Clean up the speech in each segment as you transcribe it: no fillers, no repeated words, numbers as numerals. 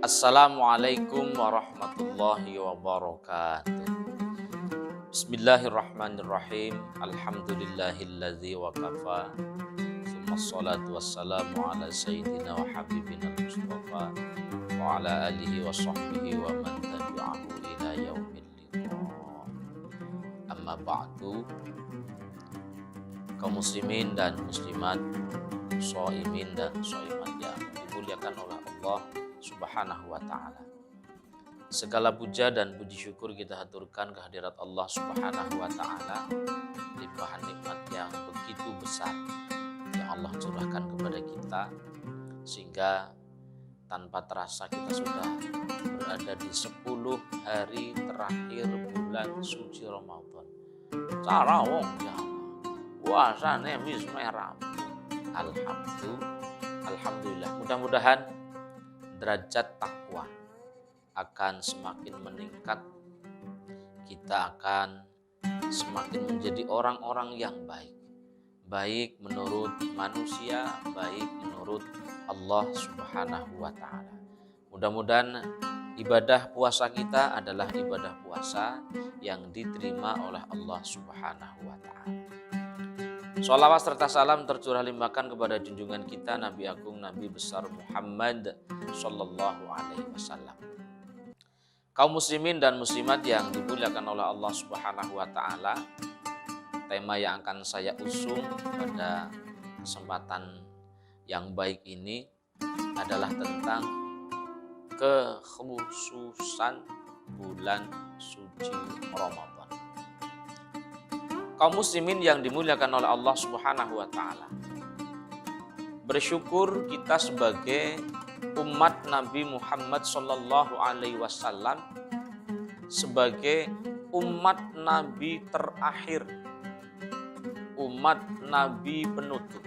Assalamualaikum warahmatullahi wabarakatuh. Bismillahirrahmanirrahim. Alhamdulillahilladzi wa kafa. Tsummassalatu wassalamu ala sayyidina wa habibina Mustafa wa ala alihi wa sahbihi wa man tabi'ahu ila yaumil liqa. Amma ba'du. Kaum muslimin dan muslimat, shaimin dan shaimat yang dimuliakan oleh Allah Subhanahu wa ta'ala. Segala puja dan puji syukur kita haturkan kehadirat Allah Subhanahu wa ta'ala, limpahan nikmat yang begitu besar yang Allah curahkan kepada kita, sehingga tanpa terasa kita sudah berada di 10 hari terakhir bulan suci Ramadan. Cara wong Jawa puasane wis merah. Alhamdulillah. Mudah-mudahan derajat takwa akan semakin meningkat. Kita akan semakin menjadi orang-orang yang baik. Baik menurut manusia, baik menurut Allah Subhanahu wa ta'ala. Mudah-mudahan ibadah puasa kita adalah ibadah puasa yang diterima oleh Allah Subhanahu wa ta'ala. Sholawat serta salam tercurah limpahkan kepada junjungan kita Nabi Agung Nabi besar Muhammad Sallallahu Alaihi Wasallam. Kaum muslimin dan muslimat yang dimuliakan oleh Allah Subhanahu Wa Taala, tema yang akan saya usung pada kesempatan yang baik ini adalah tentang kekhususan bulan suci Ramadan. Kaum muslimin yang dimuliakan oleh Allah Subhanahu wa ta'ala, bersyukur kita sebagai umat Nabi Muhammad sallallahu alaihi wasallam, sebagai umat Nabi terakhir, umat Nabi penutup,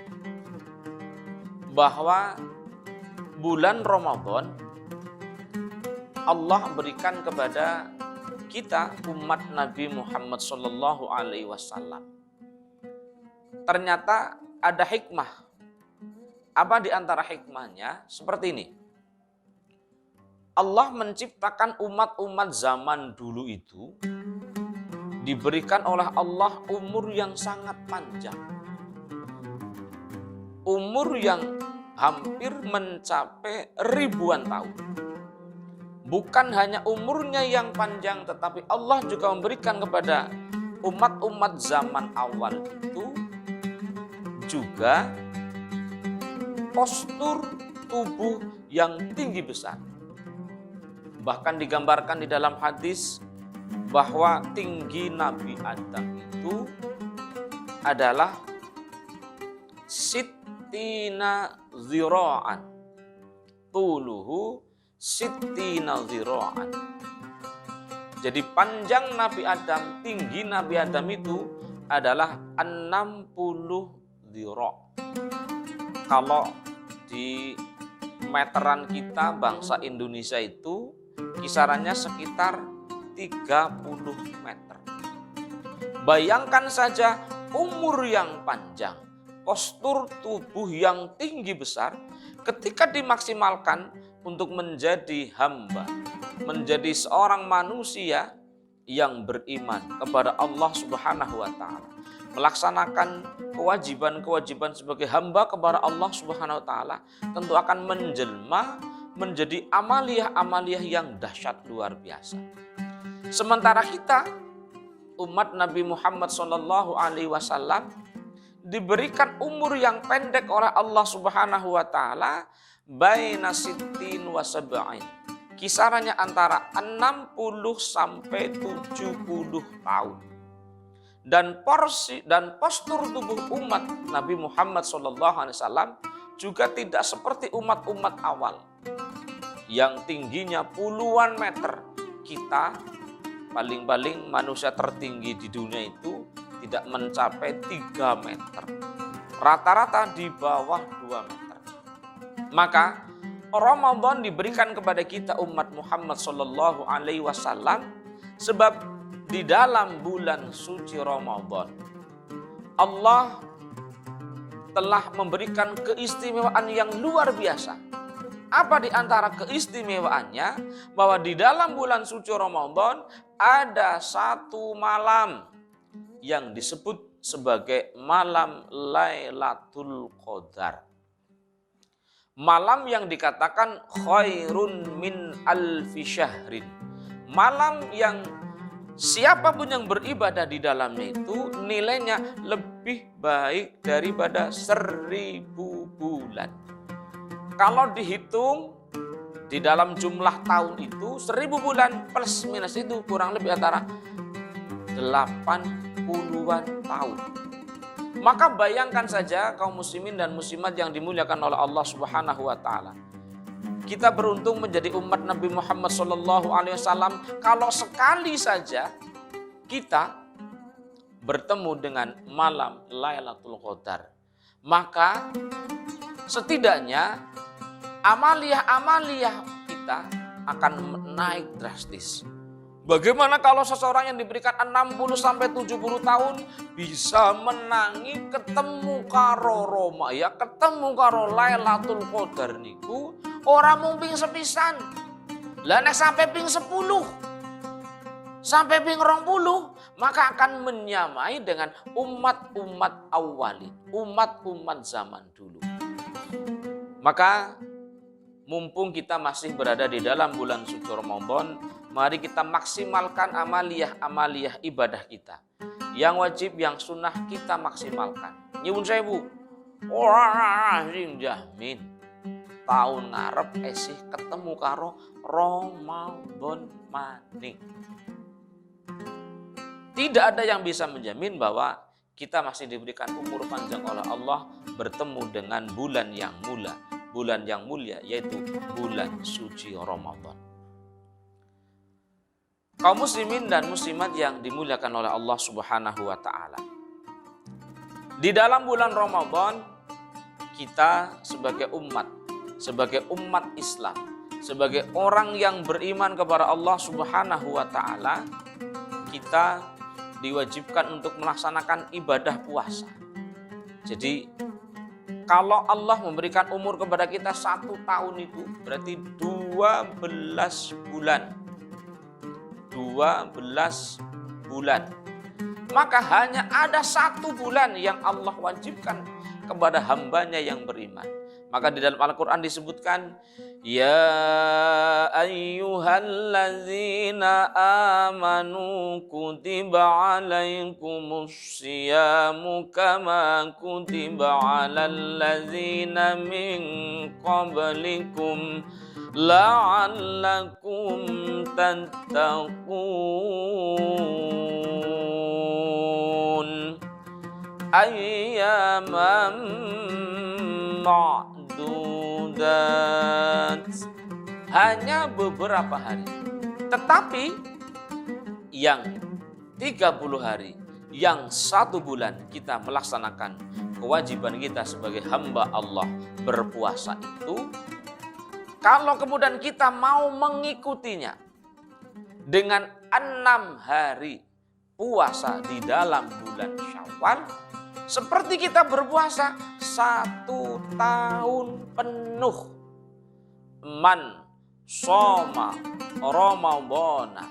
bahwa bulan Ramadan Allah berikan kepada kita umat Nabi Muhammad sallallahu alaihi wasallam. Ternyata ada hikmah. Apa di antara hikmahnya? Seperti ini. Allah menciptakan umat-umat zaman dulu itu diberikan oleh Allah umur yang sangat panjang. Umur yang hampir mencapai ribuan tahun. Bukan hanya umurnya yang panjang, tetapi Allah juga memberikan kepada umat-umat zaman awal itu juga postur tubuh yang tinggi besar. Bahkan digambarkan di dalam hadis bahwa tinggi Nabi Adam itu adalah sittina zira'an, tuluhu sittina zira'an. Jadi panjang Nabi Adam, tinggi Nabi Adam itu adalah 60 zira'. Kalau di meteran kita bangsa Indonesia itu kisarannya sekitar 30 meter. Bayangkan saja umur yang panjang, postur tubuh yang tinggi besar, ketika dimaksimalkan untuk menjadi hamba, menjadi seorang manusia yang beriman kepada Allah Subhanahu wa ta'ala, melaksanakan kewajiban-kewajiban sebagai hamba kepada Allah Subhanahu wa ta'ala, tentu akan menjelma menjadi amaliyah-amaliyah yang dahsyat luar biasa. Sementara kita umat Nabi Muhammad sallallahu alaihi wasallam diberikan umur yang pendek oleh Allah Subhanahu wa ta'ala, baina sittin wa sab'in, kisarannya antara 60 sampai 70 tahun. Dan postur tubuh umat Nabi Muhammad SAW juga tidak seperti umat-umat awal yang tingginya puluhan meter. Kita paling-paling manusia tertinggi di dunia itu tidak mencapai 3 meter. Rata-rata di bawah 2 meter. Maka Ramadan diberikan kepada kita umat Muhammad sallallahu alaihi wasallam sebab di dalam bulan suci Ramadan Allah telah memberikan keistimewaan yang luar biasa Apa di antara keistimewaannya? Bahwa di dalam bulan suci Ramadan ada satu malam yang disebut sebagai malam Lailatul Qadar. Malam yang dikatakan khairun min alfi syahrin. Malam yang siapapun yang beribadah di dalamnya itu nilainya lebih baik daripada 1000 bulan. Kalau dihitung di dalam jumlah tahun itu 1000 bulan plus minus itu kurang lebih antara 80-an tahun. Maka bayangkan saja kaum muslimin dan muslimat yang dimuliakan oleh Allah Subhanahu wa taala. Kita beruntung menjadi umat Nabi Muhammad SAW kalau sekali saja kita bertemu dengan malam Lailatul Qadar. Maka setidaknya amaliyah kita akan naik drastis. Bagaimana kalau seseorang yang diberikan 60-70 tahun bisa menangi ketemu karo Roma, ya ketemu karo Lailatul Qadar niku ora mung ping sepisan. Lah nek sampai ping 10 sampai ping 20 maka akan menyamai dengan umat-umat awali, umat-umat zaman dulu. Maka mumpung kita masih berada di dalam bulan suci Ramadan, mari kita maksimalkan amaliyah ibadah kita. Yang wajib, yang sunnah kita maksimalkan. Nyuwun sewu, ora sing jamin tahun ngarep esih ketemu karo Ramadan maning. Tidak ada yang bisa menjamin bahwa kita masih diberikan umur panjang oleh Allah bertemu dengan bulan yang mulia yaitu bulan suci Ramadan. Kaum muslimin dan muslimat yang dimuliakan oleh Allah Subhanahu wa taala. Di dalam bulan Ramadan kita sebagai umat Islam, sebagai orang yang beriman kepada Allah Subhanahu wa taala, kita diwajibkan untuk melaksanakan ibadah puasa. Jadi kalau Allah memberikan umur kepada kita 1 tahun itu berarti 12 bulan. 12 bulan. Maka hanya ada 1 bulan yang Allah wajibkan kepada hambanya yang beriman. Maka di dalam Al-Quran disebutkan, Ya ayyuhallazina amanu kutiba alaikumus siyamu kama kutiba alal ladzina min qablikum la'allakum tattaqun ayyaman ma'dudat. Hanya beberapa hari. Tetapi yang 30 hari, yang 1 bulan kita melaksanakan kewajiban kita sebagai hamba Allah berpuasa itu, kalau kemudian kita mau mengikutinya dengan 6 hari puasa di dalam bulan Syawal, seperti kita berpuasa 1 tahun penuh. Man shoma Ramadhana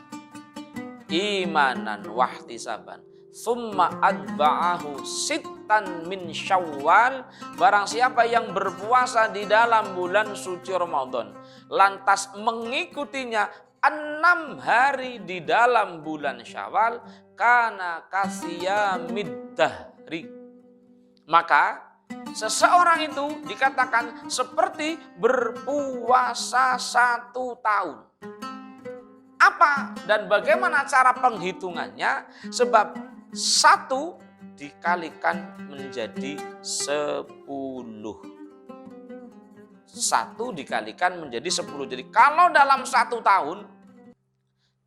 imanan wahtisaban summa adba'ahu sittan min Syawal, barang siapa yang berpuasa di dalam bulan suci Ramadan lantas mengikutinya 6 hari di dalam bulan Syawal, kana kasiyamid dahri, maka seseorang itu dikatakan seperti berpuasa 1 tahun. Apa dan bagaimana cara penghitungannya? Sebab 1 dikalikan menjadi 10. 1 dikalikan menjadi 10. Jadi kalau dalam 1 tahun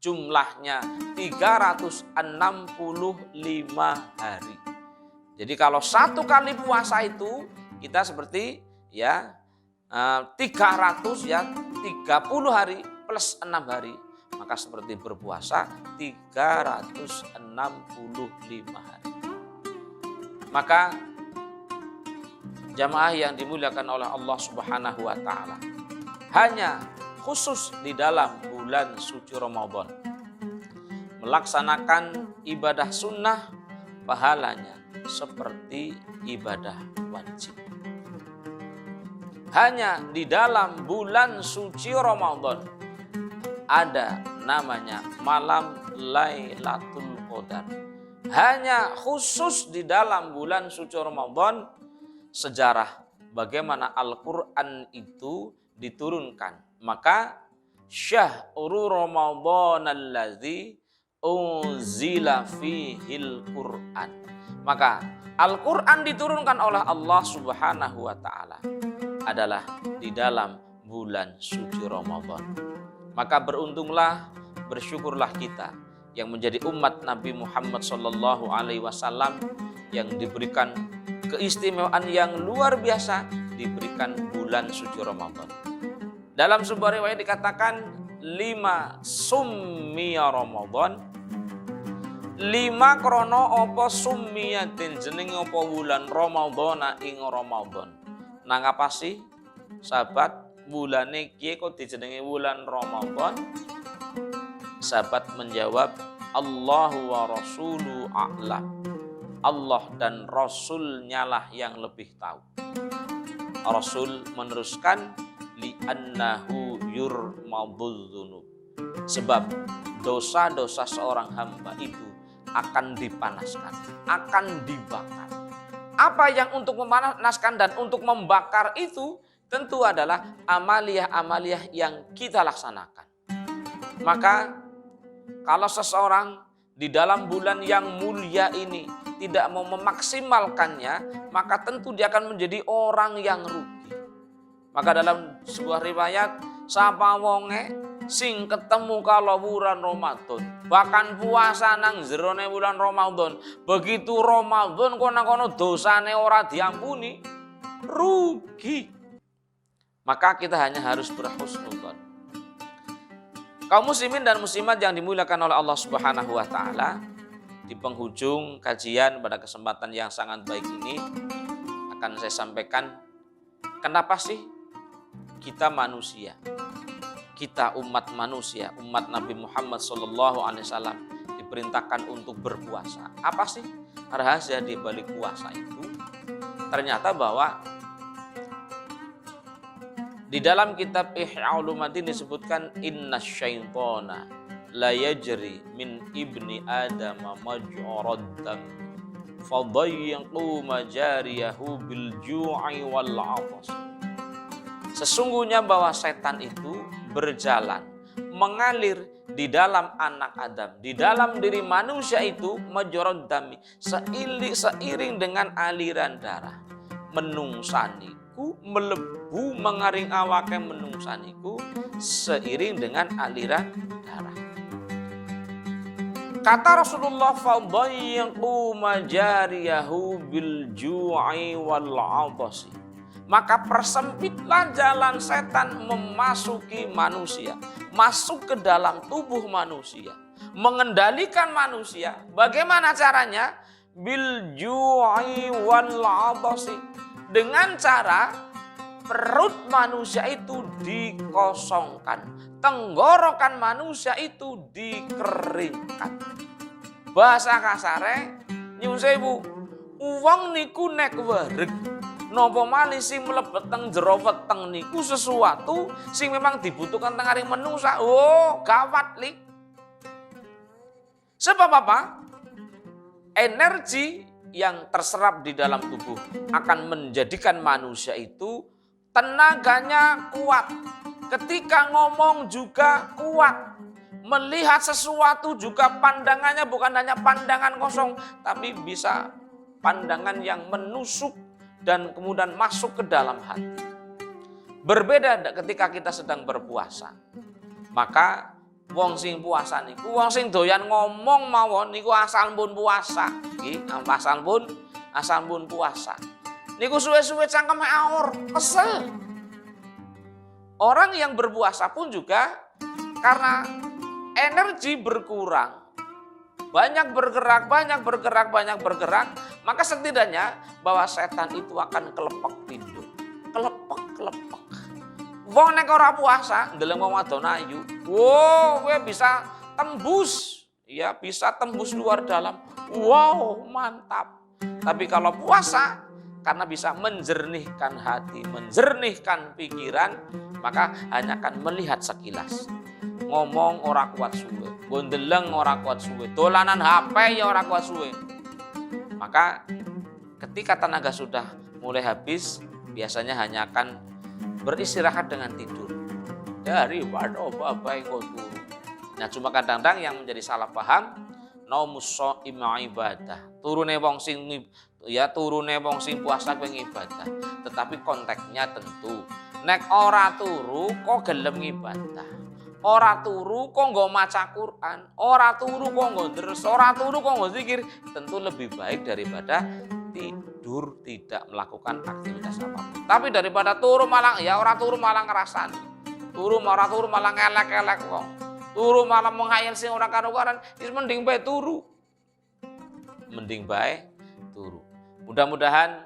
jumlahnya 365 hari. Jadi kalau 1 kali puasa itu kita seperti 300 30 hari plus 6 hari. Maka seperti berpuasa 365 hari. Maka jamaah yang dimuliakan oleh Allah Subhanahu wa taala, hanya khusus di dalam bulan suci Ramadan. Melaksanakan ibadah sunnah pahalanya seperti ibadah wajib. Hanya di dalam bulan suci Ramadan ada namanya malam Lailatul Qadar. Hanya khusus di dalam bulan suci Ramadan sejarah bagaimana Al-Quran itu diturunkan. Maka syahrul Ramadan alladzi unzila fihil Quran. Maka Al-Quran diturunkan oleh Allah Subhanahu wa ta'ala adalah di dalam bulan suci Ramadan. Maka beruntunglah, bersyukurlah kita yang menjadi umat Nabi Muhammad sallallahu alaihi wasallam yang diberikan keistimewaan yang luar biasa, diberikan bulan suci Ramadan. Dalam sebuah riwayat dikatakan 5 summiya Ramadan, 5 krono apa summiyatin jeneng apa bulan Ramadhana ing Ramadan. Nang apa sih sahabat bulane kiye kok dijenengi bulan Ramadan? Sahabat menjawab, Allahu wa rasulu a'lam. Allah dan Rasulnya lah yang lebih tahu. Rasul meneruskan li'annahu yurmadul dzunub. Sebab dosa-dosa seorang hamba itu akan dipanaskan, akan dibakar. Apa yang untuk memanaskan dan untuk membakar itu tentu adalah amaliyah-amaliyah yang kita laksanakan. Maka kalau seseorang di dalam bulan yang mulia ini tidak mau memaksimalkannya, maka tentu dia akan menjadi orang yang rugi. Maka dalam sebuah riwayat, sapa wonge sing ketemu kalau bulan Ramadan, bahkan puasa nang jerone bulan Ramadan, begitu Ramadan kono-kono dosane ora diampuni, rugi. Maka kita hanya harus berhusnudzon. Kaum muslimin dan muslimat yang dimuliakan oleh Allah Subhanahu wa taala, di penghujung kajian pada kesempatan yang sangat baik ini akan saya sampaikan kenapa sih kita manusia, kita umat manusia, umat Nabi Muhammad SAW diperintahkan untuk berpuasa. Apa sih rahasia di balik puasa itu? Ternyata bahwa di dalam kitab Ihya Ulumuddin disebutkan inna syaitana la yajri min ibni adam maj'arad dam fadayyiqu majariyahu bil ju'i wal 'atas. Sesungguhnya bahwa setan itu berjalan, mengalir di dalam anak Adam, di dalam diri manusia itu maj'arad dami, seiring dengan aliran darah. Menungsaniku melebu mengaring awake menungsaniku seiring dengan aliran darah. Kata Rasulullah, fadayyiqu majariyahu bil ju'i wal 'atasi. Maka persempitlah jalan setan memasuki manusia, masuk ke dalam tubuh manusia, mengendalikan manusia. Bagaimana caranya? Bil ju'i wal 'atasi. Dengan cara perut manusia itu dikosongkan, tenggorokan manusia itu dikeringkan. Bahasa kasare nyun sewu, uang niku nek wereg napa malih sing mlebet teng jero weteng niku sesuatu sing memang dibutuhkan teng aring menungsa. Oh, gawat lik. Sebab apa? Energi yang terserap di dalam tubuh akan menjadikan manusia itu tenaganya kuat. Ketika ngomong juga kuat. Melihat sesuatu juga pandangannya bukan hanya pandangan kosong, tapi bisa pandangan yang menusuk dan kemudian masuk ke dalam hati. Berbeda ketika kita sedang berpuasa. Maka wong sing puasa niku, wong sing doyan ngomong mawon niku asal pun puasa. Nggih, asal pun puasa. Niku suwe-suwe cangkeme aur, kesel. Orang yang berpuasa pun juga karena energi berkurang. Banyak bergerak, maka setidaknya bahwa setan itu akan kelepek tidur. Kelepek. Wong nek ora puasa ndeleng wong wadon ayu, wow, kowe bisa tembus, ya bisa tembus luar dalam. Wow, mantap. Tapi kalau puasa karena bisa menjernihkan hati, menjernihkan pikiran, maka hanya akan melihat sekilas. Ngomong ora kuat suwe, gondeleng ora kuat suwe, dolanan HP ya ora kuat suwe. Maka ketika tenaga sudah mulai habis, biasanya hanya akan beristirahat dengan tidur. Daripada bapak kau turu. Nah, cuma kadang-kadang yang menjadi salah paham, naumus shaim ibadah. Turune wong sing puasa pengen ibadah. Tetapi konteksnya tentu nek ora turu kok gelem ibadah. Ora turu kok nggo maca Quran, ora turu kok nggo deres, ora turu kok nggo zikir, tentu lebih baik daripada tidur tidak melakukan aktivitas apapun. Tapi daripada turu malah ngerasani. Turu malah ngelek-elek wong. Turu malah menghayal sing ora karo-karan, wis mending bae turu. Mudah-mudahan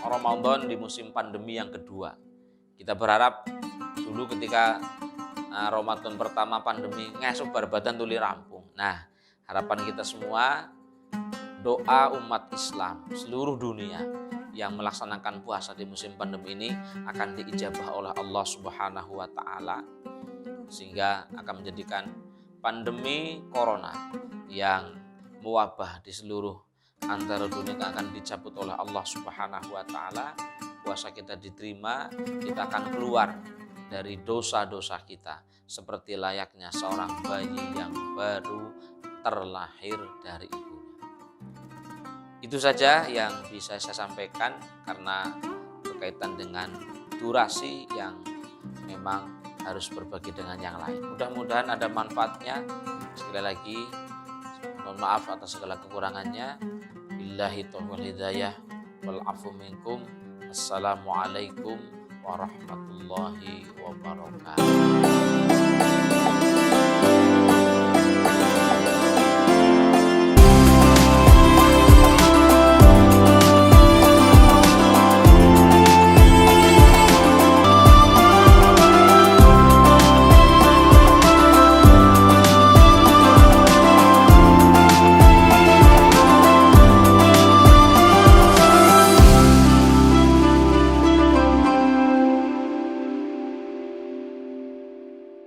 Ramadan di musim pandemi yang kedua. Kita berharap dulu ketika Ramadan pertama pandemi ngesuk badan tuli rampung. Nah, harapan kita semua, doa umat Islam seluruh dunia yang melaksanakan puasa di musim pandemi ini akan diijabah oleh Allah Subhanahu wa taala, sehingga akan menjadikan pandemi corona yang mewabah di seluruh antara dunia akan dicabut oleh Allah Subhanahu wa taala. Puasa kita diterima, kita akan keluar dari dosa-dosa kita seperti layaknya seorang bayi yang baru terlahir dari ibunya. Itu saja yang bisa saya sampaikan karena berkaitan dengan durasi yang memang harus berbagi dengan yang lain. Mudah-mudahan ada manfaatnya. Sekali lagi mohon maaf atas segala kekurangannya. Billahi taufiq wal hidayah wal afu minkum. Assalamualaikum warahmatullahi wabarakatuh.